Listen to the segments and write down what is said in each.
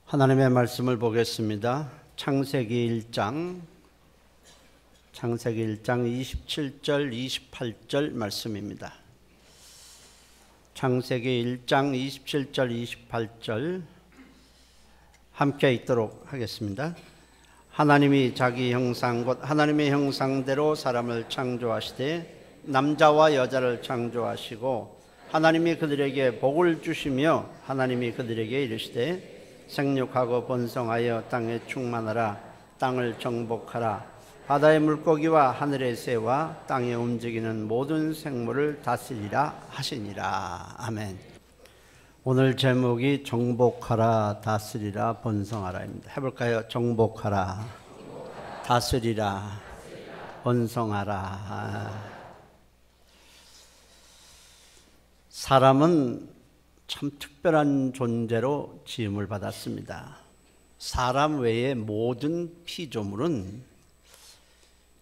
하나님의 말씀을 보겠습니다. 창세기 1장 27절 28절 말씀입니다. 창세기 1장 27절 28절 함께 읽도록 하겠습니다. 하나님이 자기 형상 곧 하나님의 형상대로 사람을 창조하시되 남자와 여자를 창조하시고 하나님이 그들에게 복을 주시며 하나님이 그들에게 이르시되 생육하고 번성하여 땅에 충만하라. 땅을 정복하라. 바다의 물고기와 하늘의 새와 땅에 움직이는 모든 생물을 다스리라 하시니라. 아멘. 오늘 제목이 정복하라, 다스리라, 번성하라입니다. 해볼까요? 정복하라, 다스리라, 번성하라. 사람은 참 특별한 존재로 지음을 받았습니다. 사람 외의 모든 피조물은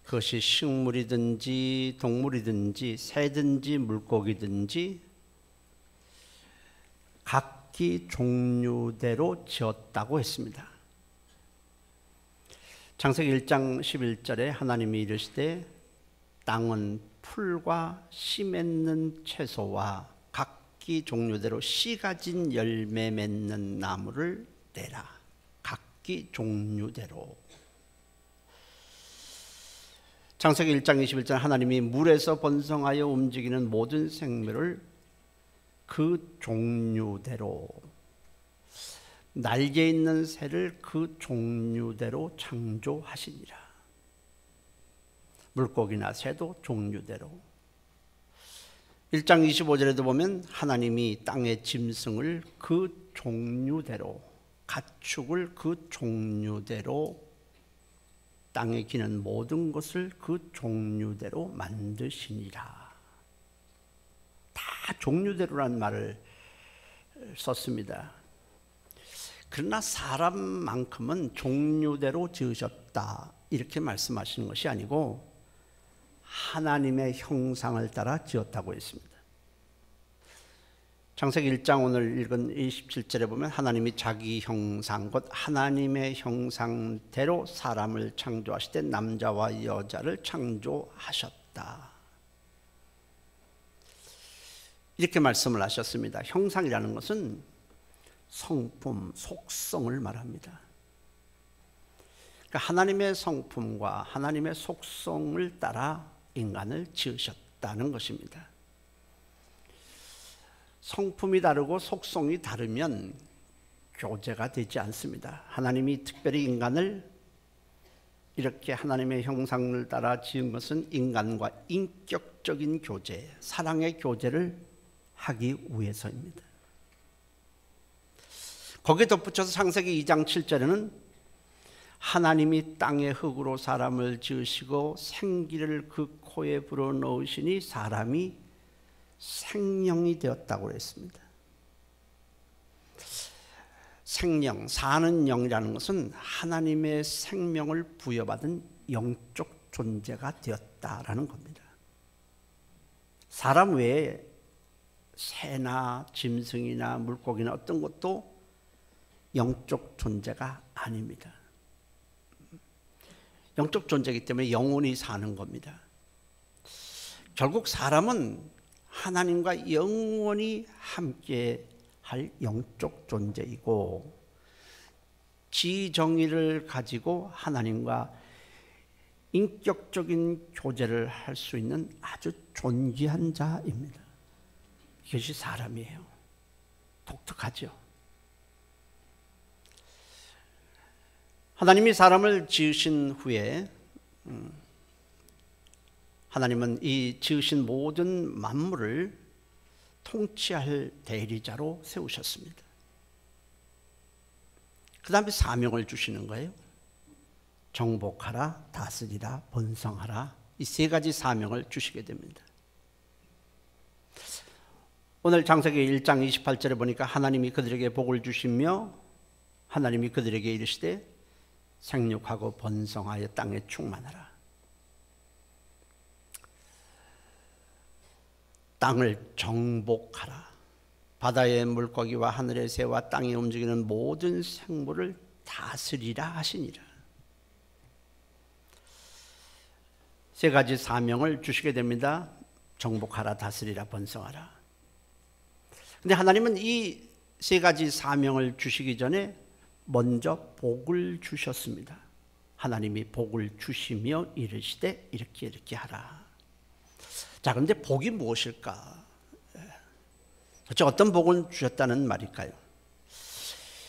그것이 식물이든지 동물이든지 새든지 물고기든지 각기 종류대로 지었다고 했습니다. 창세기 1장 11절에 하나님이 이르시되 땅은 풀과 씨 맺는 채소와 각기 종류대로 씨 가진 열매 맺는 나무를 내라. 각기 종류대로. 창세기 1장 21절 하나님이 물에서 번성하여 움직이는 모든 생물을 그 종류대로, 날개 있는 새를 그 종류대로 창조하시니라. 물고기나 새도 종류대로. 1장 25절에도 보면 하나님이 땅의 짐승을 그 종류대로, 가축을 그 종류대로, 땅에 기는 모든 것을 그 종류대로 만드시니라. 다 종류대로라는 말을 썼습니다. 그러나 사람만큼은 종류대로 지으셨다 이렇게 말씀하시는 것이 아니고 하나님의 형상을 따라 지었다고 했습니다. 창세기 1장 오늘 읽은 27절에 보면 하나님이 자기 형상 곧 하나님의 형상대로 사람을 창조하시되 남자와 여자를 창조하셨다 이렇게 말씀을 하셨습니다. 형상이라는 것은 성품, 속성을 말합니다. 그러니까 하나님의 성품과 하나님의 속성을 따라 인간을 지으셨다는 것입니다. 성품이 다르고 속성이 다르면 교제가 되지 않습니다. 하나님이 특별히 인간을 이렇게 하나님의 형상을 따라 지은 것은 인간과 인격적인 교제, 사랑의 교제를 하기 위해서입니다. 거기에 덧붙여서 창세기 2장 7절에는 하나님이 땅의 흙으로 사람을 지으시고 생기를 그 코에 불어넣으시니 사람이 생명이 되었다고 했습니다. 생명, 사는 영이라는 것은 하나님의 생명을 부여받은 영적 존재가 되었다라는 겁니다. 사람 외에 새나 짐승이나 물고기나 어떤 것도 영적 존재가 아닙니다. 영적 존재이기 때문에 영원히 사는 겁니다. 결국 사람은 하나님과 영원히 함께 할 영적 존재이고 지정의를 가지고 하나님과 인격적인 교제를 할 수 있는 아주 존귀한 자입니다. 이것이 사람이에요. 독특하죠. 하나님이 사람을 지으신 후에 하나님은 이 지으신 모든 만물을 통치할 대리자로 세우셨습니다. 그 다음에 사명을 주시는 거예요. 정복하라, 다스리라, 번성하라. 이 세 가지 사명을 주시게 됩니다. 오늘 창세기 1장 28절에 보니까 하나님이 그들에게 복을 주시며 하나님이 그들에게 이르시되 생육하고 번성하여 땅에 충만하라. 땅을 정복하라. 바다의 물고기와 하늘의 새와 땅에 움직이는 모든 생물을 다스리라 하시니라. 세 가지 사명을 주시게 됩니다. 정복하라, 다스리라, 번성하라. 근데 하나님은 이 세 가지 사명을 주시기 전에 먼저 복을 주셨습니다. 하나님이 복을 주시며 이르시되 이렇게 하라. 자, 그런데 복이 무엇일까? 도대체 어떤 복을 주셨다는 말일까요?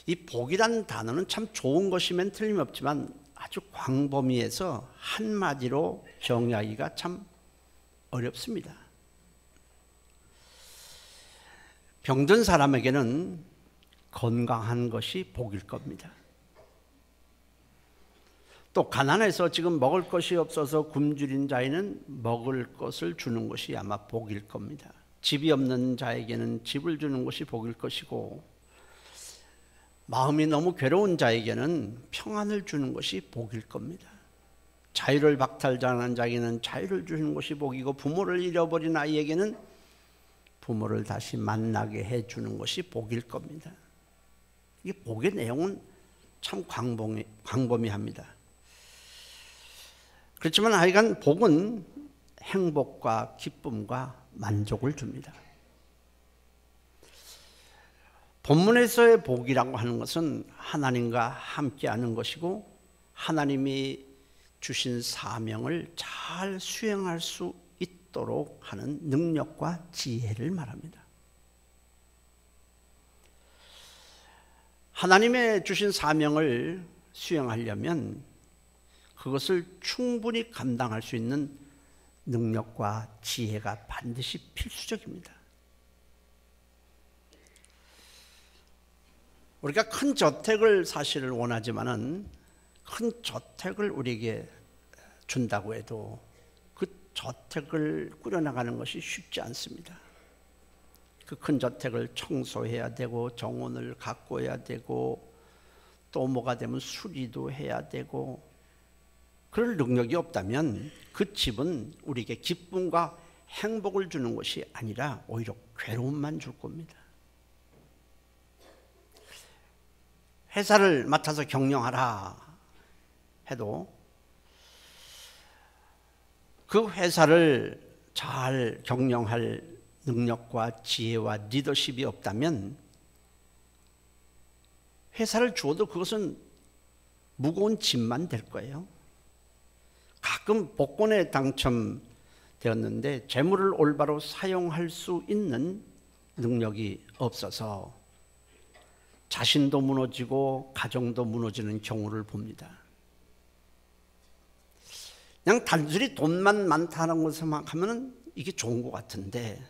이 복이란 단어는 참 좋은 것이면 틀림없지만 아주 광범위해서 한마디로 정의하기가 참 어렵습니다. 병든 사람에게는 건강한 것이 복일 겁니다. 또 가난해서 지금 먹을 것이 없어서 굶주린 자에는 먹을 것을 주는 것이 아마 복일 겁니다. 집이 없는 자에게는 집을 주는 것이 복일 것이고, 마음이 너무 괴로운 자에게는 평안을 주는 것이 복일 겁니다. 자유를 박탈당한 자에게는 자유를 주는 것이 복이고, 부모를 잃어버린 아이에게는 부모를 다시 만나게 해주는 것이 복일 겁니다. 이 복의 내용은 참 광범위합니다. 그렇지만 하여간 복은 행복과 기쁨과 만족을 줍니다. 본문에서의 복이라고 하는 것은 하나님과 함께하는 것이고, 하나님이 주신 사명을 잘 수행할 수 있도록 하는 능력과 지혜를 말합니다. 하나님의 주신 사명을 수행하려면 그것을 충분히 감당할 수 있는 능력과 지혜가 반드시 필수적입니다. 우리가 큰 저택을 사실 원하지만은 큰 저택을 우리에게 준다고 해도 그 저택을 꾸려나가는 것이 쉽지 않습니다. 그 큰 저택을 청소해야 되고, 정원을 가꿔야 되고, 또 뭐가 되면 수리도 해야 되고, 그럴 능력이 없다면 그 집은 우리에게 기쁨과 행복을 주는 것이 아니라 오히려 괴로움만 줄 겁니다. 회사를 맡아서 경영하라 해도 그 회사를 잘 경영할 능력과 지혜와 리더십이 없다면 회사를 주어도 그것은 무거운 짐만 될 거예요. 가끔 복권에 당첨되었는데 재물을 올바로 사용할 수 있는 능력이 없어서 자신도 무너지고 가정도 무너지는 경우를 봅니다. 그냥 단순히 돈만 많다는 것만 하면 이게 좋은 것 같은데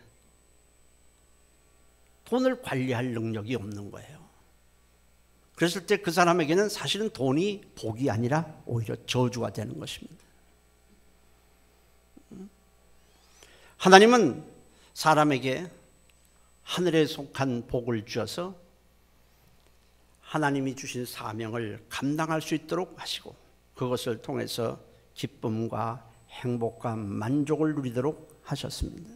돈을 관리할 능력이 없는 거예요. 그랬을 때 그 사람에게는 사실은 돈이 복이 아니라 오히려 저주가 되는 것입니다. 하나님은 사람에게 하늘에 속한 복을 주어서 하나님이 주신 사명을 감당할 수 있도록 하시고, 그것을 통해서 기쁨과 행복과 만족을 누리도록 하셨습니다.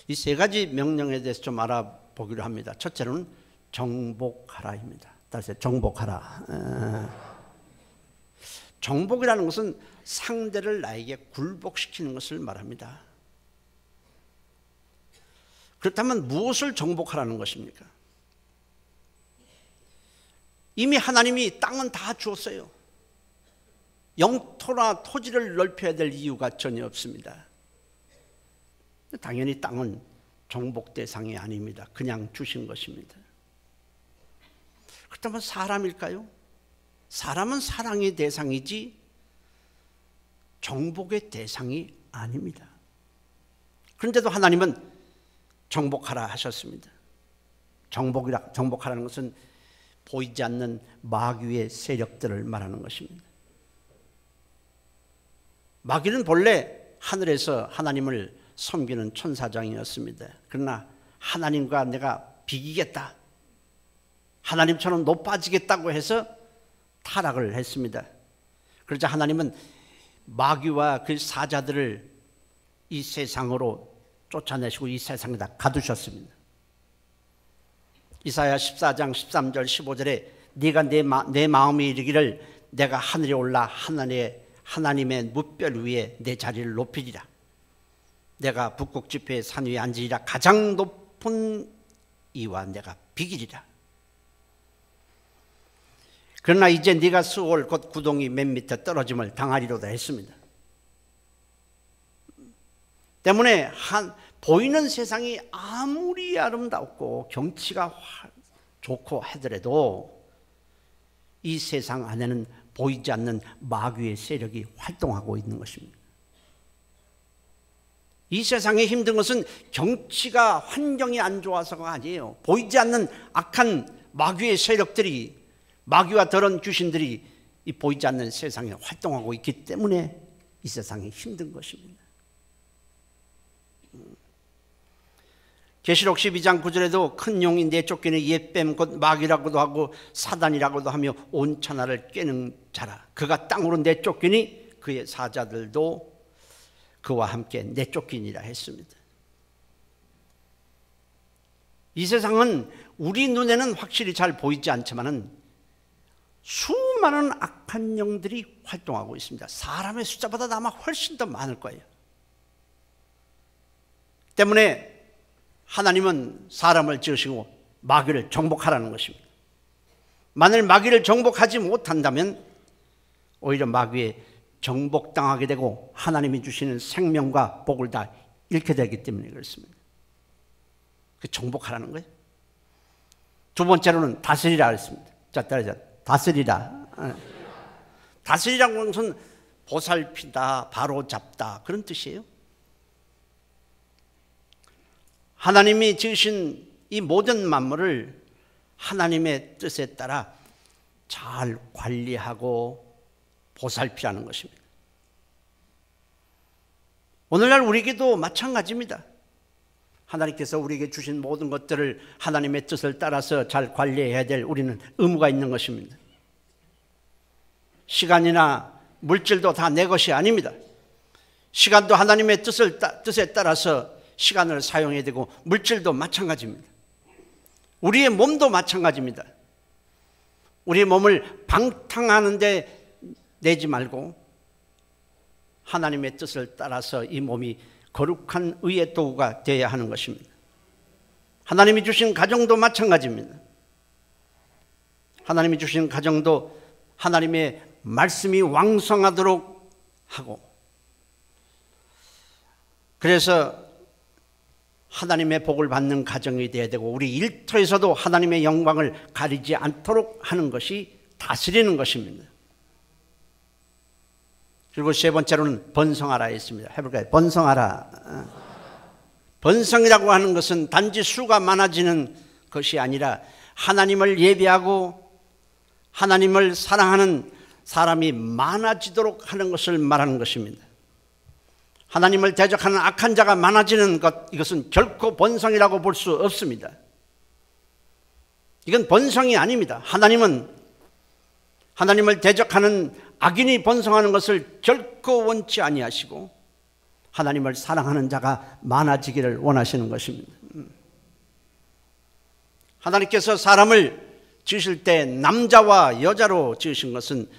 이 세 가지 명령에 대해서 좀 알아보기로 합니다. 첫째로는 정복하라입니다. 다시 정복하라. 정복이라는 것은 상대를 나에게 굴복시키는 것을 말합니다. 그렇다면 무엇을 정복하라는 것입니까? 이미 하나님이 땅은 다 주었어요. 영토나 토지를 넓혀야 될 이유가 전혀 없습니다. 당연히 땅은 정복 대상이 아닙니다. 그냥 주신 것입니다. 그렇다면 사람일까요? 사람은 사랑의 대상이지 정복의 대상이 아닙니다. 그런데도 하나님은 정복하라 하셨습니다. 정복하라는 것은 보이지 않는 마귀의 세력들을 말하는 것입니다. 마귀는 본래 하늘에서 하나님을 섬기는 천사장이었습니다. 그러나 하나님과 내가 비기겠다, 하나님처럼 높아지겠다고 해서 타락을 했습니다. 그러자 하나님은 마귀와 그 사자들을 이 세상으로 쫓아내시고 이 세상에다 가두셨습니다. 이사야 14장 13절 15절에 네가 내 마음이 이르기를 내가 하늘에 올라 하나님의 무별 위에 내 자리를 높이리라. 내가 북극 지폐의 산 위에 앉으리라. 가장 높은 이와 내가 비기리라. 그러나 이제 네가 수월 곧 구덩이 맨 밑에 떨어짐을 당하리로다 했습니다. 때문에 보이는 세상이 아무리 아름답고 경치가 좋고 하더라도 이 세상 안에는 보이지 않는 마귀의 세력이 활동하고 있는 것입니다. 이 세상에 힘든 것은 경치가 환경이 안 좋아서가 아니에요. 보이지 않는 악한 마귀의 세력들이, 마귀와 더러운 귀신들이 이 보이지 않는 세상에 활동하고 있기 때문에 이 세상이 힘든 것입니다. 계시록 12장 9절에도 큰 용이 내쫓기는 옛뱀 곧 마귀라고도 하고 사단이라고도 하며 온 천하를 깨는 자라. 그가 땅으로 내쫓기니 그의 사자들도 그와 함께 내쫓기니라 했습니다. 이 세상은 우리 눈에는 확실히 잘 보이지 않지만은 수많은 악한 영들이 활동하고 있습니다. 사람의 숫자보다 아마 훨씬 더 많을 거예요. 때문에 하나님은 사람을 지으시고 마귀를 정복하라는 것입니다. 만일 마귀를 정복하지 못한다면 오히려 마귀에 정복당하게 되고 하나님이 주시는 생명과 복을 다 잃게 되기 때문에 그렇습니다. 그 정복하라는 거예요. 두 번째로는 다스리라 했습니다. 자, 따라서 다스리라. 다스리라는 것은 보살피다, 바로잡다 그런 뜻이에요. 하나님이 지으신 이 모든 만물을 하나님의 뜻에 따라 잘 관리하고 보살피라는 것입니다. 오늘날 우리에게도 마찬가지입니다. 하나님께서 우리에게 주신 모든 것들을 하나님의 뜻을 따라서 잘 관리해야 될 우리는 의무가 있는 것입니다. 시간이나 물질도 다 내 것이 아닙니다. 시간도 하나님의 뜻에 따라서 시간을 사용해야 되고 물질도 마찬가지입니다. 우리의 몸도 마찬가지입니다. 우리의 몸을 방탕하는 데 내지 말고 하나님의 뜻을 따라서 이 몸이 거룩한 의의 도구가 되어야 하는 것입니다. 하나님이 주신 가정도 마찬가지입니다. 하나님이 주신 가정도 하나님의 말씀이 왕성하도록 하고, 그래서 하나님의 복을 받는 가정이 되어야 되고 우리 일터에서도 하나님의 영광을 가리지 않도록 하는 것이 다스리는 것입니다. 그리고 세 번째로는 번성하라 했습니다. 해볼까요? 번성하라. 번성이라고 하는 것은 단지 수가 많아지는 것이 아니라 하나님을 예배하고 하나님을 사랑하는 사람이 많아지도록 하는 것을 말하는 것입니다. 하나님을 대적하는 악한 자가 많아지는 것, 이것은 결코 번성이라고 볼 수 없습니다. 이건 번성이 아닙니다. 하나님은 하나님을 대적하는 악인이 번성하는 것을 결코 원치 아니하시고 하나님을 사랑하는 자가 많아지기를 원하시는 것입니다. 하나님께서 사람을 지으실 때 남자와 여자로 지으신 것은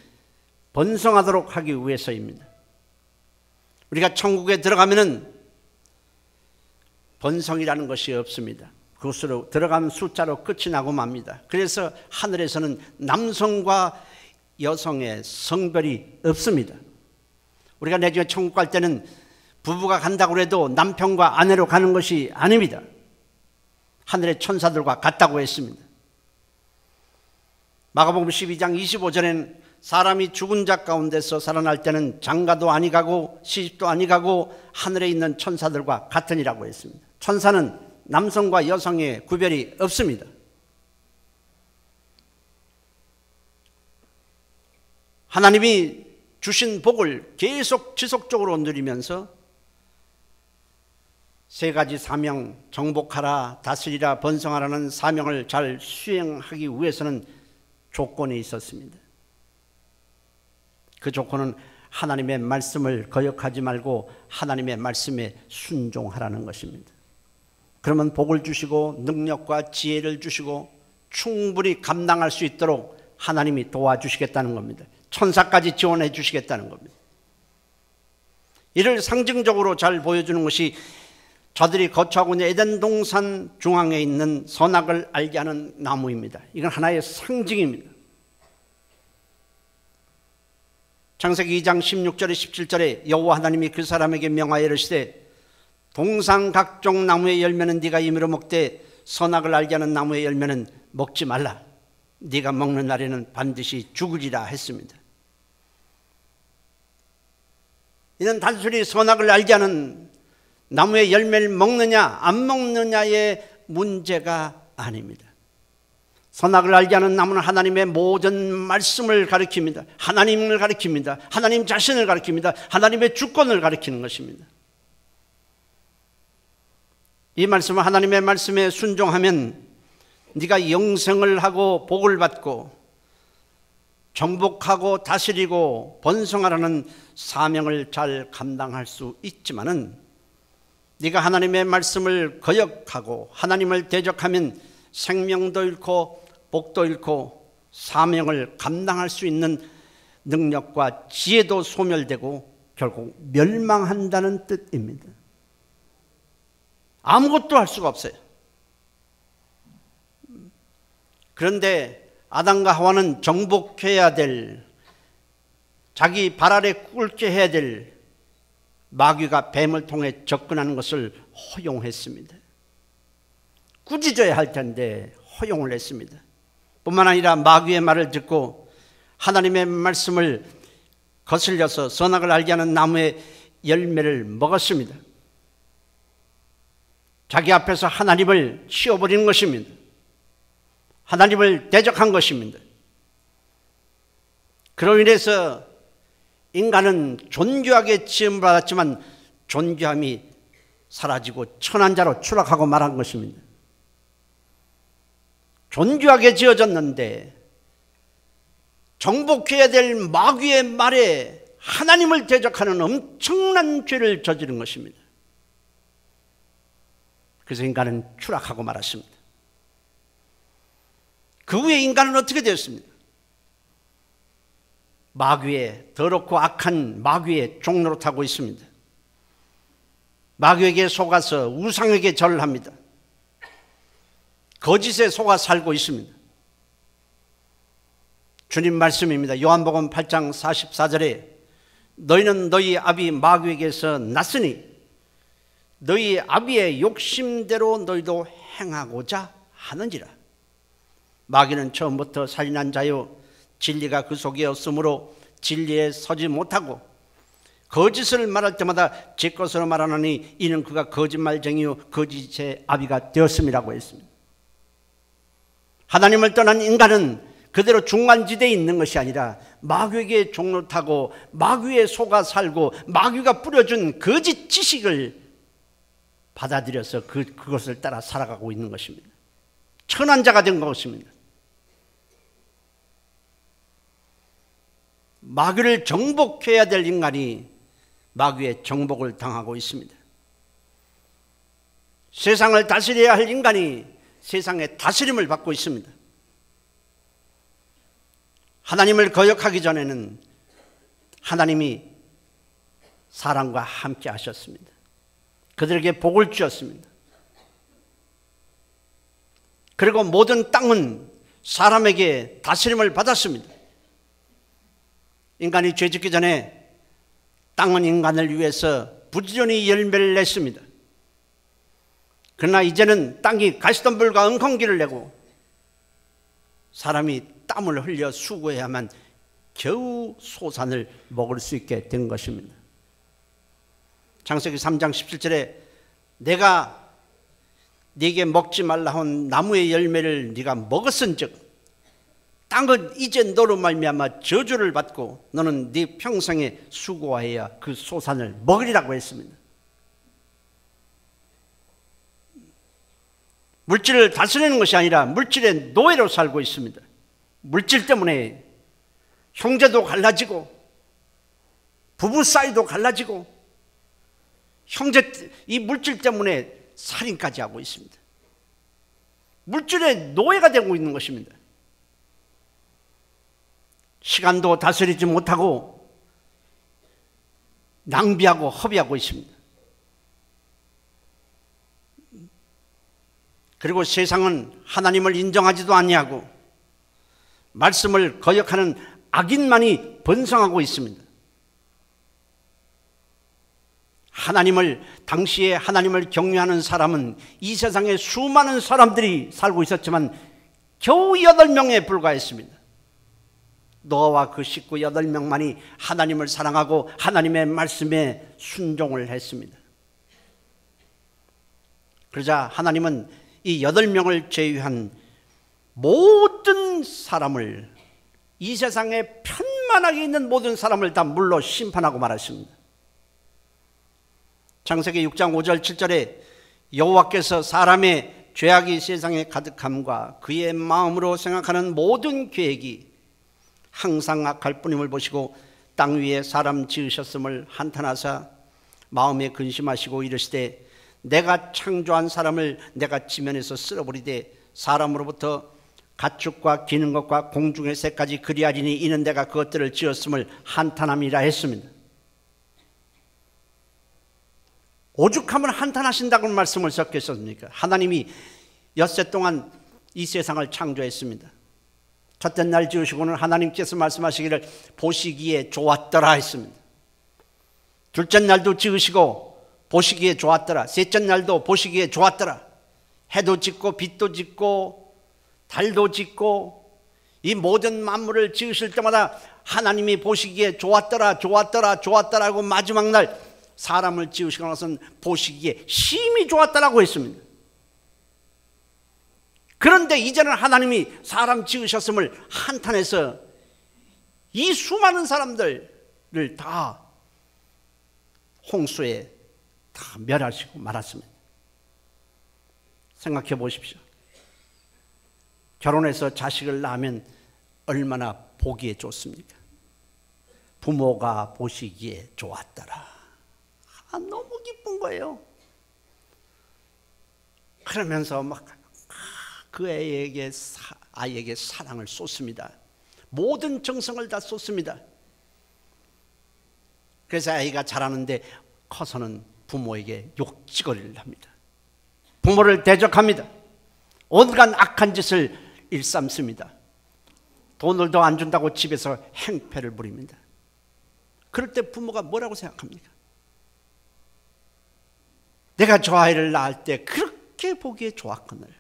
번성하도록 하기 위해서입니다. 우리가 천국에 들어가면은 번성이라는 것이 없습니다. 그것으로 들어가는 숫자로 끝이 나고 맙니다. 그래서 하늘에서는 남성과 여성의 성별이 없습니다. 우리가 나중에 천국 갈 때는 부부가 간다고 해도 남편과 아내로 가는 것이 아닙니다. 하늘의 천사들과 같다고 했습니다. 마가복음 12장 25절에는 사람이 죽은 자 가운데서 살아날 때는 장가도 아니 가고 시집도 아니 가고 하늘에 있는 천사들과 같으니라고 했습니다. 천사는 남성과 여성의 구별이 없습니다. 하나님이 주신 복을 계속 지속적으로 누리면서 세 가지 사명, 정복하라, 다스리라, 번성하라는 사명을 잘 수행하기 위해서는 조건이 있었습니다. 그 조건은 하나님의 말씀을 거역하지 말고 하나님의 말씀에 순종하라는 것입니다. 그러면 복을 주시고 능력과 지혜를 주시고 충분히 감당할 수 있도록 하나님이 도와주시겠다는 겁니다. 천사까지 지원해 주시겠다는 겁니다. 이를 상징적으로 잘 보여주는 것이 저들이 거처하고 있는 에덴 동산 중앙에 있는 선악을 알게 하는 나무입니다. 이건 하나의 상징입니다. 창세기 2장 16절에 17절에 여호와 하나님이 그 사람에게 명하여 이르시되 동산 각종 나무의 열매는 네가 임의로 먹되 선악을 알게 하는 나무의 열매는 먹지 말라. 네가 먹는 날에는 반드시 죽으리라 했습니다. 이는 단순히 선악을 알게 하는 나무의 열매를 먹느냐 안 먹느냐의 문제가 아닙니다. 선악을 알게 하는 나무는 하나님의 모든 말씀을 가리킵니다. 하나님을 가리킵니다. 하나님 자신을 가리킵니다. 하나님의 주권을 가리키는 것입니다. 이 말씀은 하나님의 말씀에 순종하면 네가 영생을 하고 복을 받고 정복하고 다스리고 번성하라는 사명을 잘 감당할 수 있지만은 네가 하나님의 말씀을 거역하고 하나님을 대적하면 생명도 잃고 복도 잃고 사명을 감당할 수 있는 능력과 지혜도 소멸되고 결국 멸망한다는 뜻입니다. 아무것도 할 수가 없어요. 그런데 아담과 하와는 정복해야 될, 자기 발 아래 꿇게 해야 될 마귀가 뱀을 통해 접근하는 것을 허용했습니다. 꾸짖어야 할 텐데 허용을 했습니다. 뿐만 아니라 마귀의 말을 듣고 하나님의 말씀을 거슬려서 선악을 알게 하는 나무의 열매를 먹었습니다. 자기 앞에서 하나님을 치워버리는 것입니다. 하나님을 대적한 것입니다. 그로 인해서 인간은 존귀하게 지음을 받았지만 존귀함이 사라지고 천한 자로 추락하고 말한 것입니다. 존귀하게 지어졌는데 정복해야 될 마귀의 말에 하나님을 대적하는 엄청난 죄를 저지른 것입니다. 그래서 인간은 추락하고 말았습니다. 그 후에 인간은 어떻게 되었습니까? 마귀의, 더럽고 악한 마귀의 종로로 타고 있습니다. 마귀에게 속아서 우상에게 절합니다. 거짓에 속아 살고 있습니다. 주님 말씀입니다. 요한복음 8장 44절에 너희는 너희 아비 마귀에게서 났으니 너희 아비의 욕심대로 너희도 행하고자 하는지라. 마귀는 처음부터 살인한 자요 진리가 그 속에 없으므로 진리에 서지 못하고 거짓을 말할 때마다 제 것으로 말하노니 이는 그가 거짓말쟁이요 거짓의 아비가 되었음이라고 했습니다. 하나님을 떠난 인간은 그대로 중간지대에 있는 것이 아니라 마귀에게 종로 타고 마귀에 속아 살고 마귀가 뿌려준 거짓 지식을 받아들여서 그것을 따라 살아가고 있는 것입니다. 천한 자가 된 것입니다. 마귀를 정복해야 될 인간이 마귀의 정복을 당하고 있습니다. 세상을 다스려야 할 인간이 세상의 다스림을 받고 있습니다. 하나님을 거역하기 전에는 하나님이 사람과 함께 하셨습니다. 그들에게 복을 주셨습니다. 그리고 모든 땅은 사람에게 다스림을 받았습니다. 인간이 죄짓기 전에 땅은 인간을 위해서 부지런히 열매를 냈습니다. 그러나 이제는 땅이 가시덤불과 엉겅기를 내고 사람이 땀을 흘려 수고해야만 겨우 소산을 먹을 수 있게 된 것입니다. 창세기 3장 17절에 내가 네게 먹지 말라 한 나무의 열매를 네가 먹었은즉 땅은 이제 너로 말미암아 저주를 받고 너는 네 평생에 수고하여야 그 소산을 먹으리라고 했습니다. 물질을 다스리는 것이 아니라 물질의 노예로 살고 있습니다. 물질 때문에 형제도 갈라지고 부부 사이도 갈라지고 이 물질 때문에 살인까지 하고 있습니다. 물질의 노예가 되고 있는 것입니다. 시간도 다스리지 못하고 낭비하고 허비하고 있습니다. 그리고 세상은 하나님을 인정하지도 아니하고 말씀을 거역하는 악인만이 번성하고 있습니다. 당시에 하나님을 경외하는 사람은 이 세상에 수많은 사람들이 살고 있었지만 겨우 8명에 불과했습니다. 노아와 그 식구 8명만이 하나님을 사랑하고 하나님의 말씀에 순종을 했습니다. 그러자 하나님은 이 8명을 제외한 모든 사람을, 이 세상에 편만하게 있는 모든 사람을 다 물로 심판하고 말았습니다. 창세기 6장 5절 7절에 여호와께서 사람의 죄악이 세상에 가득함과 그의 마음으로 생각하는 모든 계획이 항상 악할 뿐임을 보시고 땅 위에 사람 지으셨음을 한탄하사 마음에 근심하시고 이르시되 내가 창조한 사람을 내가 지면에서 쓸어버리되 사람으로부터 가축과 기는 것과 공중의 새까지 그리하리니 이는 내가 그것들을 지었음을 한탄함이라 했습니다. 오죽하면 한탄하신다고 말씀을 섞였습니까? 하나님이 엿새 동안 이 세상을 창조했습니다. 첫째 날 지으시고는 하나님께서 말씀하시기를 보시기에 좋았더라 했습니다. 둘째 날도 지으시고 보시기에 좋았더라. 셋째 날도 보시기에 좋았더라. 해도 짓고 빛도 짓고 달도 짓고 이 모든 만물을 지으실 때마다 하나님이 보시기에 좋았더라 좋았더라 좋았더라 하고 마지막 날 사람을 지으시고 나서는 보시기에 심히 좋았다라고 했습니다. 그런데 이제는 하나님이 사람 지으셨음을 한탄해서 이 수많은 사람들을 다 홍수에 다 멸하시고 말았습니다. 생각해 보십시오. 결혼해서 자식을 낳으면 얼마나 보기에 좋습니까? 부모가 보시기에 좋았더라. 너무 기쁜 거예요. 그러면서 막 그 아이에게 사랑을 쏟습니다. 모든 정성을 다 쏟습니다. 그래서 아이가 자라는데 커서는 부모에게 욕지거리를 합니다. 부모를 대적합니다. 온갖 악한 짓을 일삼습니다. 돈을 더 안 준다고 집에서 행패를 부립니다. 그럴 때 부모가 뭐라고 생각합니까? 내가 저 아이를 낳을 때 그렇게 보기에 좋았거늘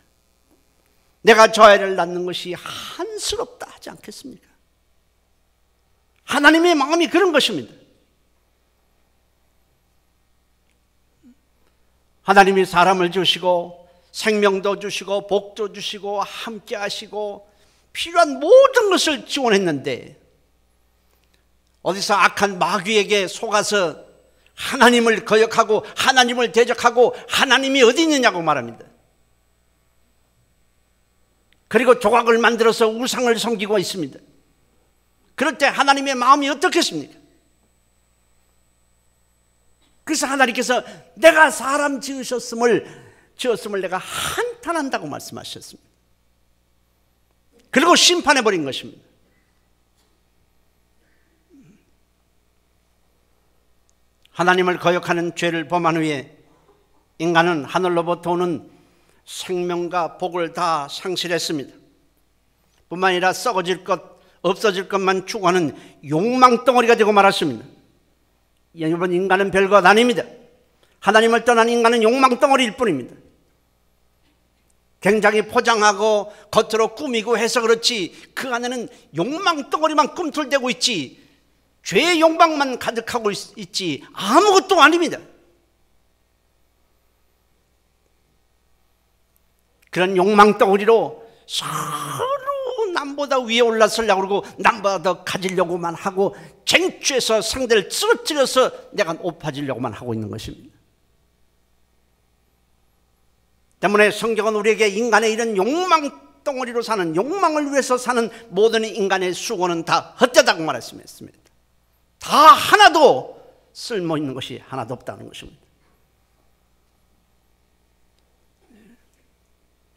내가 저 아이를 낳는 것이 한스럽다 하지 않겠습니까? 하나님의 마음이 그런 것입니다. 하나님이 사람을 주시고 생명도 주시고 복도 주시고 함께 하시고 필요한 모든 것을 지원했는데 어디서 악한 마귀에게 속아서 하나님을 거역하고 하나님을 대적하고 하나님이 어디 있느냐고 말합니다. 그리고 조각을 만들어서 우상을 섬기고 있습니다. 그럴 때 하나님의 마음이 어떻겠습니까? 그래서 하나님께서 내가 사람 지으셨음을 내가 한탄한다고 말씀하셨습니다. 그리고 심판해버린 것입니다. 하나님을 거역하는 죄를 범한 후에 인간은 하늘로부터 오는 생명과 복을 다 상실했습니다. 뿐만 아니라 썩어질 것, 없어질 것만 추구하는 욕망덩어리가 되고 말았습니다. 여러분, 인간은 별것 아닙니다. 하나님을 떠난 인간은 욕망덩어리일 뿐입니다. 굉장히 포장하고 겉으로 꾸미고 해서 그렇지 그 안에는 욕망덩어리만 꿈틀대고 있지 죄의 욕망만 가득하고 있지 아무것도 아닙니다. 그런 욕망덩어리로 서로 남보다 위에 올라서려고 그러고 남보다 더 가지려고만 하고 쟁취해서 상대를 쓰러뜨려서 내가 높아지려고만 하고 있는 것입니다. 때문에 성경은 우리에게 인간의 이런 욕망덩어리로 사는, 욕망을 위해서 사는 모든 인간의 수고는 다 헛되다고 말했습니다. 다 하나도 쓸모있는 것이 하나도 없다는 것입니다.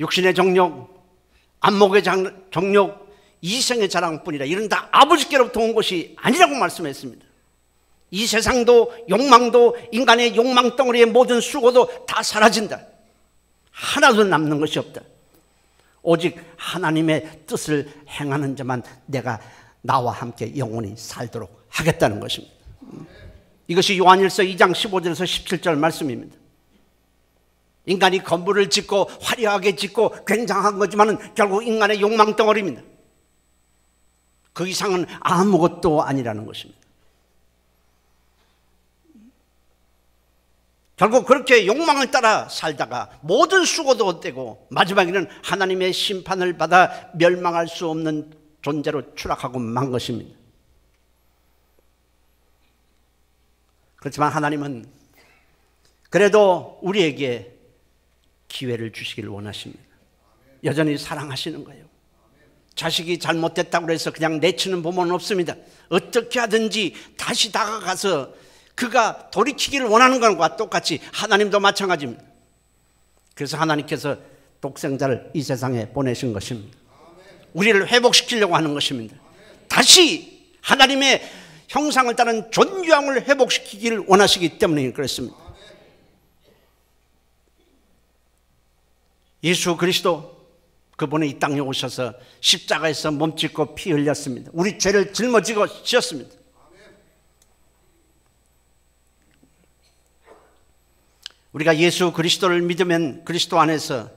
육신의 정욕, 안목의 정욕, 이생의 자랑뿐이라. 이런 다 아버지께로부터 온 것이 아니라고 말씀했습니다. 이 세상도 욕망도 인간의 욕망 덩어리의 모든 수고도 다 사라진다. 하나도 남는 것이 없다. 오직 하나님의 뜻을 행하는 자만 내가 나와 함께 영원히 살도록 하겠다는 것입니다. 이것이 요한일서 2장 15절에서 17절 말씀입니다. 인간이 건물을 짓고 화려하게 짓고 굉장한 거지만 결국 인간의 욕망 덩어리입니다. 그 이상은 아무것도 아니라는 것입니다. 결국 그렇게 욕망을 따라 살다가 모든 수고도 헛되고 마지막에는 하나님의 심판을 받아 멸망할 수 없는 존재로 추락하고 만 것입니다. 그렇지만 하나님은 그래도 우리에게 기회를 주시기를 원하십니다. 여전히 사랑하시는 거예요. 자식이 잘못됐다고 해서 그냥 내치는 부모는 없습니다. 어떻게 하든지 다시 다가가서 그가 돌이키기를 원하는 것과 똑같이 하나님도 마찬가지입니다. 그래서 하나님께서 독생자를 이 세상에 보내신 것입니다. 우리를 회복시키려고 하는 것입니다. 다시 하나님의 형상을 따른 존귀함을 회복시키기를 원하시기 때문에 그렇습니다. 예수 그리스도 그분이 이 땅에 오셔서 십자가에서 몸짓고 피 흘렸습니다. 우리 죄를 짊어지고 지었습니다. 우리가 예수 그리스도를 믿으면 그리스도 안에서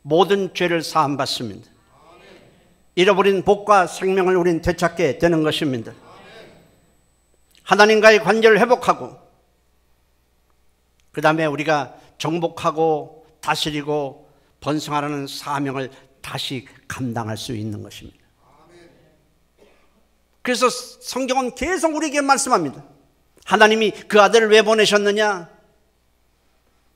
모든 죄를 사함받습니다. 잃어버린 복과 생명을 우린 되찾게 되는 것입니다. 하나님과의 관계를 회복하고 그 다음에 우리가 정복하고 다스리고 번성하라는 사명을 다시 감당할 수 있는 것입니다. 그래서 성경은 계속 우리에게 말씀합니다. 하나님이 그 아들을 왜 보내셨느냐?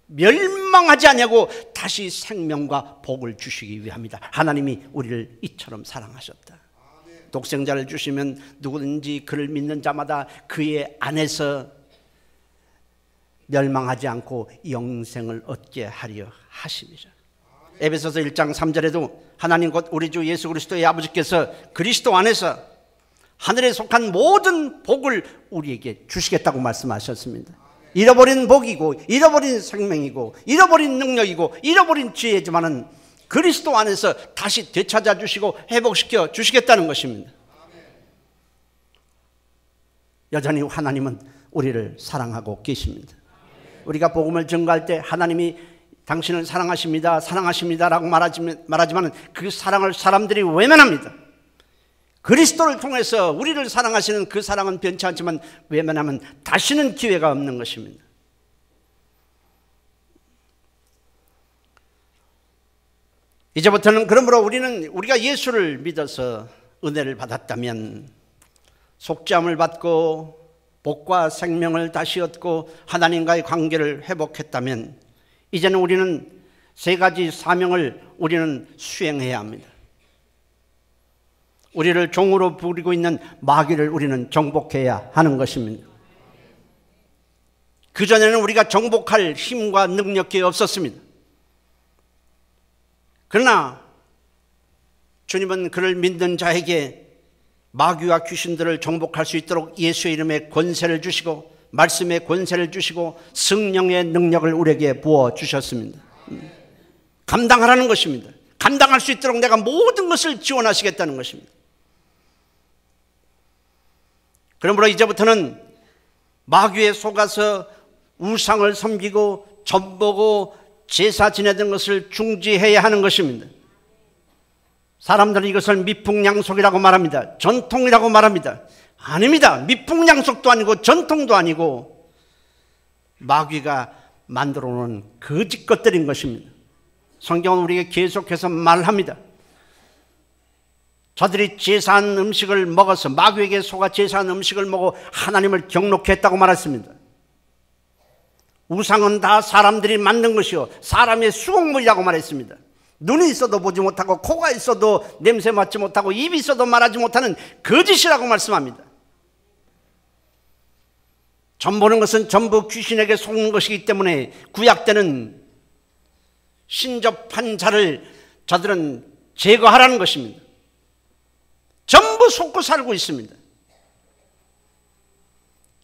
멸망하지 않냐고 다시 생명과 복을 주시기 위함이다. 하나님이 우리를 이처럼 사랑하셨다. 독생자를 주시면 누구든지 그를 믿는 자마다 그의 안에서 멸망하지 않고 영생을 얻게 하려 하심이죠. 에베소서 1장 3절에도 하나님 곧 우리 주 예수 그리스도의 아버지께서 그리스도 안에서 하늘에 속한 모든 복을 우리에게 주시겠다고 말씀하셨습니다. 잃어버린 복이고 잃어버린 생명이고 잃어버린 능력이고 잃어버린 지혜지만은 그리스도 안에서 다시 되찾아 주시고 회복시켜 주시겠다는 것입니다. 여전히 하나님은 우리를 사랑하고 계십니다. 우리가 복음을 전가할 때 하나님이 당신을 사랑하십니다, 사랑하십니다라고 말하지만 그 사랑을 사람들이 외면합니다. 그리스도를 통해서 우리를 사랑하시는 그 사랑은 변치 않지만 외면하면 다시는 기회가 없는 것입니다. 이제부터는 그러므로 우리가 예수를 믿어서 은혜를 받았다면 속죄함을 받고 복과 생명을 다시 얻고 하나님과의 관계를 회복했다면 이제는 우리는 세 가지 사명을 우리는 수행해야 합니다. 우리를 종으로 부리고 있는 마귀를 우리는 정복해야 하는 것입니다. 그전에는 우리가 정복할 힘과 능력이 없었습니다. 그러나 주님은 그를 믿는 자에게 마귀와 귀신들을 정복할 수 있도록 예수의 이름에 권세를 주시고 말씀의 권세를 주시고 성령의 능력을 우리에게 부어주셨습니다. 감당하라는 것입니다. 감당할 수 있도록 내가 모든 것을 지원하시겠다는 것입니다. 그러므로 이제부터는 마귀에 속아서 우상을 섬기고 점보고 제사 지내던 것을 중지해야 하는 것입니다. 사람들은 이것을 미풍양속이라고 말합니다. 전통이라고 말합니다. 아닙니다. 미풍양속도 아니고 전통도 아니고 마귀가 만들어 놓은 거짓 것들인 것입니다. 성경은 우리에게 계속해서 말합니다. 저들이 제사한 음식을 먹어서 마귀에게 속아 제사한 음식을 먹어 하나님을 경록히 했다고 말했습니다. 우상은 다 사람들이 만든 것이요 사람의 수공물이라고 말했습니다. 눈이 있어도 보지 못하고 코가 있어도 냄새 맡지 못하고 입이 있어도 말하지 못하는 거짓이라고 말씀합니다. 점 보는 것은 전부 귀신에게 속는 것이기 때문에 구약 때는 신접한 자를 저들은 제거하라는 것입니다. 전부 속고 살고 있습니다.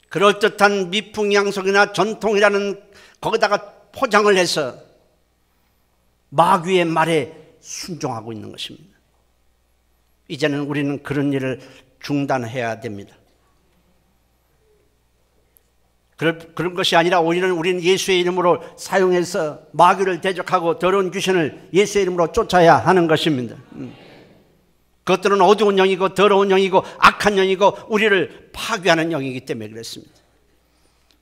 그럴듯한 미풍양속이나 전통이라는 거기다가 포장을 해서 마귀의 말에 순종하고 있는 것입니다. 이제는 우리는 그런 일을 중단해야 됩니다. 그런 것이 아니라 오히려 우리는 예수의 이름으로 사용해서 마귀를 대적하고 더러운 귀신을 예수의 이름으로 쫓아야 하는 것입니다. 그것들은 어두운 영이고 더러운 영이고 악한 영이고 우리를 파괴하는 영이기 때문에 그렇습니다.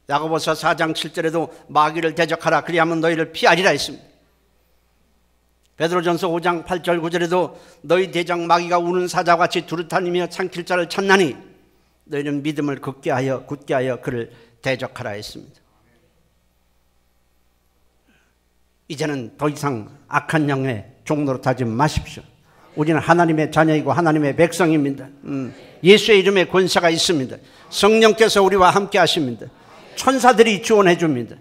야고보서 4장 7절에도 마귀를 대적하라 그리하면 너희를 피하리라 했습니다. 베드로전서 5장 8절 9절에도 너희 대장 마귀가 우는 사자와 같이 두루다니며 삼킬 자를 찾나니 너희는 믿음을 굳게 하여 그를 대적하라 했습니다. 이제는 더 이상 악한 영의 종로로 타지 마십시오. 우리는 하나님의 자녀이고 하나님의 백성입니다. 예수의 이름에 권세가 있습니다. 성령께서 우리와 함께 하십니다. 천사들이 지원해 줍니다.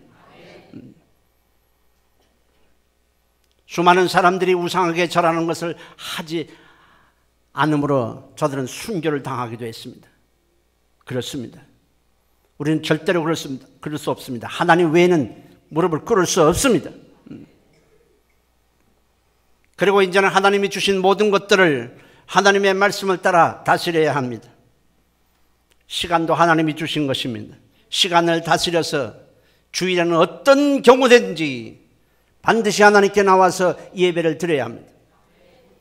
수많은 사람들이 우상하게 절하는 것을 하지 않으므로 저들은 순교를 당하기도 했습니다. 그렇습니다. 우리는 절대로 그럴 수 없습니다. 하나님 외에는 무릎을 꿇을 수 없습니다. 그리고 이제는 하나님이 주신 모든 것들을 하나님의 말씀을 따라 다스려야 합니다. 시간도 하나님이 주신 것입니다. 시간을 다스려서 주일에는 어떤 경우든지 반드시 하나님께 나와서 예배를 드려야 합니다.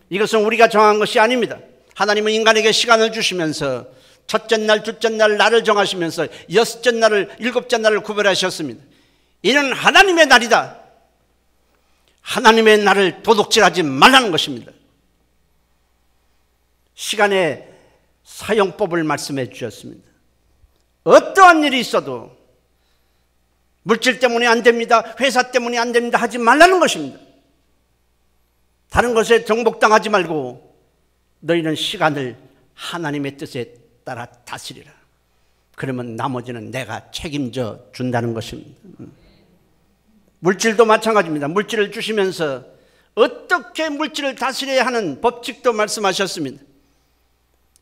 이것은 우리가 정한 것이 아닙니다. 하나님은 인간에게 시간을 주시면서 첫째 날, 둘째 날, 날을 정하시면서 여섯째 날을, 일곱째 날을 구별하셨습니다. 이는 하나님의 날이다. 하나님의 날을 도둑질하지 말라는 것입니다. 시간의 사용법을 말씀해 주셨습니다. 어떠한 일이 있어도 물질 때문에 안 됩니다, 회사 때문에 안 됩니다 하지 말라는 것입니다. 다른 것에 정복당하지 말고 너희는 시간을 하나님의 뜻에 따라 다스리라. 그러면 나머지는 내가 책임져 준다는 것입니다. 물질도 마찬가지입니다. 물질을 주시면서 어떻게 물질을 다스려야 하는 법칙도 말씀하셨습니다.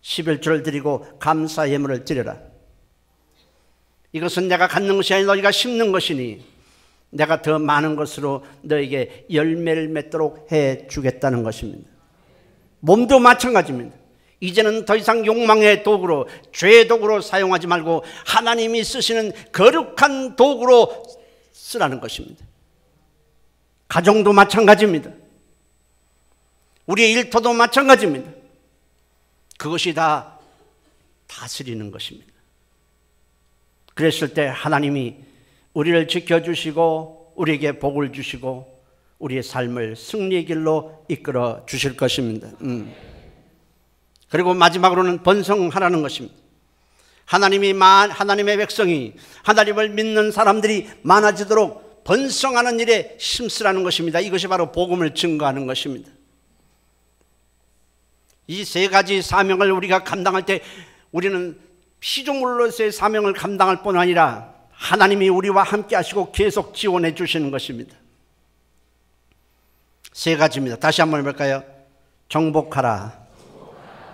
11조를 드리고 감사 예물을 드려라. 이것은 내가 갖는 것이 아니라 너희가 심는 것이니 내가 더 많은 것으로 너에게 열매를 맺도록 해 주겠다는 것입니다. 몸도 마찬가지입니다. 이제는 더 이상 욕망의 도구로, 죄의 도구로 사용하지 말고 하나님이 쓰시는 거룩한 도구로 쓰라는 것입니다. 가정도 마찬가지입니다. 우리의 일터도 마찬가지입니다. 그것이 다 다스리는 것입니다. 그랬을 때 하나님이 우리를 지켜주시고 우리에게 복을 주시고 우리의 삶을 승리의 길로 이끌어 주실 것입니다. 그리고 마지막으로는 번성하라는 것입니다. 하나님의 백성이, 하나님을 믿는 사람들이 많아지도록 번성하는 일에 힘쓰라는 것입니다. 이것이 바로 복음을 증거하는 것입니다. 이 세 가지 사명을 우리가 감당할 때 우리는 피조물로서의 사명을 감당할 뿐 아니라 하나님이 우리와 함께 하시고 계속 지원해 주시는 것입니다. 세 가지입니다. 다시 한번 해볼까요? 정복하라,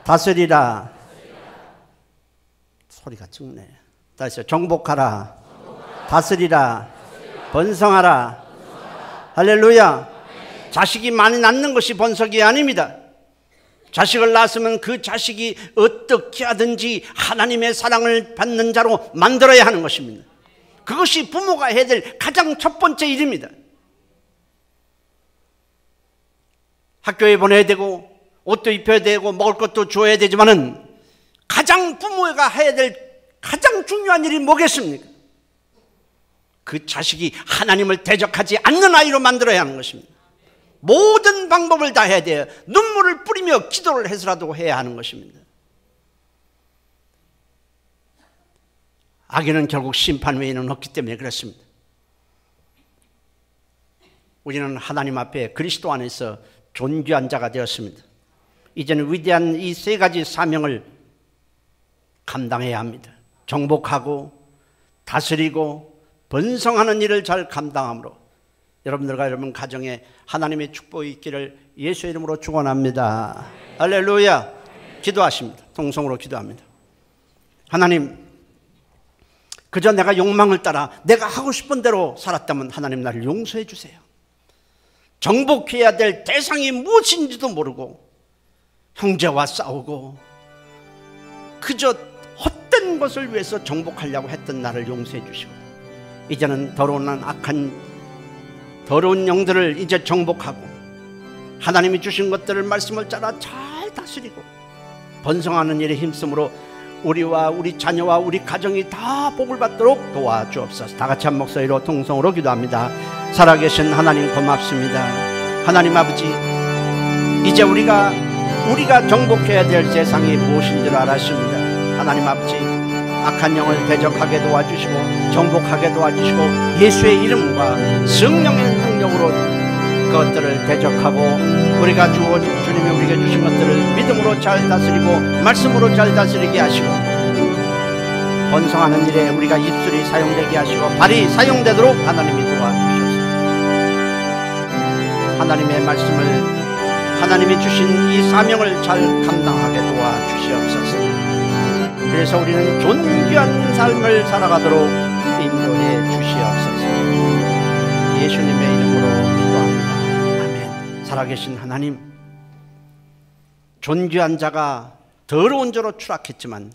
다스리라. 소리가 적네. 다시요. 정복하라, 다스리라, 번성하라. 할렐루야. 자식이 많이 낳는 것이 번성이 아닙니다. 자식을 낳았으면 그 자식이 어떻게 하든지 하나님의 사랑을 받는 자로 만들어야 하는 것입니다. 그것이 부모가 해야 될 가장 첫 번째 일입니다. 학교에 보내야 되고 옷도 입혀야 되고 먹을 것도 줘야 되지만은 가장 부모가 해야 될 가장 중요한 일이 뭐겠습니까? 그 자식이 하나님을 대적하지 않는 아이로 만들어야 하는 것입니다. 모든 방법을 다 해야 돼요. 눈물을 뿌리며 기도를 해서라도 해야 하는 것입니다. 악인은 결국 심판 외에는 없기 때문에 그렇습니다. 우리는 하나님 앞에 그리스도 안에서 존귀한 자가 되었습니다. 이제는 위대한 이 세 가지 사명을 감당해야 합니다. 정복하고 다스리고 번성하는 일을 잘 감당함으로 여러분들과 여러분 가정에 하나님의 축복이 있기를 예수의 이름으로 축원합니다. 할렐루야. 기도하십니다. 통성으로 기도합니다. 하나님, 그저 내가 욕망을 따라 내가 하고 싶은 대로 살았다면 하나님 나를 용서해 주세요. 정복해야 될 대상이 무엇인지도 모르고 형제와 싸우고 그저 헛된 것을 위해서 정복하려고 했던 나를 용서해 주시고, 이제는 더러운 영들을 이제 정복하고 하나님이 주신 것들을 말씀을 따라 잘 다스리고 번성하는 일에 힘쓰므로 우리와 우리 자녀와 우리 가정이 다 복을 받도록 도와주옵소서. 다 같이 한 목소리로 통성으로 기도합니다. 살아계신 하나님 고맙습니다. 하나님 아버지, 이제 우리가 정복해야 될 세상이 무엇인 줄 알았습니다. 하나님 아버지, 악한 영을 대적하게 도와주시고 정복하게 도와주시고 예수의 이름과 성령의 능력으로 그것들을 대적하고 우리가 주님이 우리에게 주신 것들을 믿음으로 잘 다스리고 말씀으로 잘 다스리게 하시고 번성하는 일에 우리가 입술이 사용되게 하시고 발이 사용되도록 하나님이 도와주셔서 하나님의 말씀을, 하나님이 주신 이 사명을 잘 감당하게 도와주시옵소서. 그래서 우리는 존귀한 삶을 살아가도록 인도해 주시옵소서. 예수님의 이름으로 기도합니다. 아멘. 살아계신 하나님, 존귀한 자가 더러운 자로 추락했지만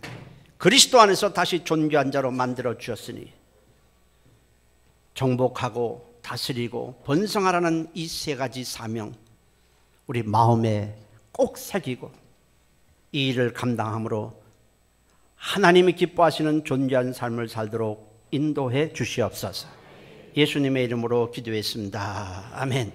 그리스도 안에서 다시 존귀한 자로 만들어 주셨으니 정복하고 다스리고 번성하라는 이 세 가지 사명 우리 마음에 꼭 새기고 이 일을 감당함으로 하나님이 기뻐하시는 존귀한 삶을 살도록 인도해 주시옵소서. 예수님의 이름으로 기도했습니다. 아멘.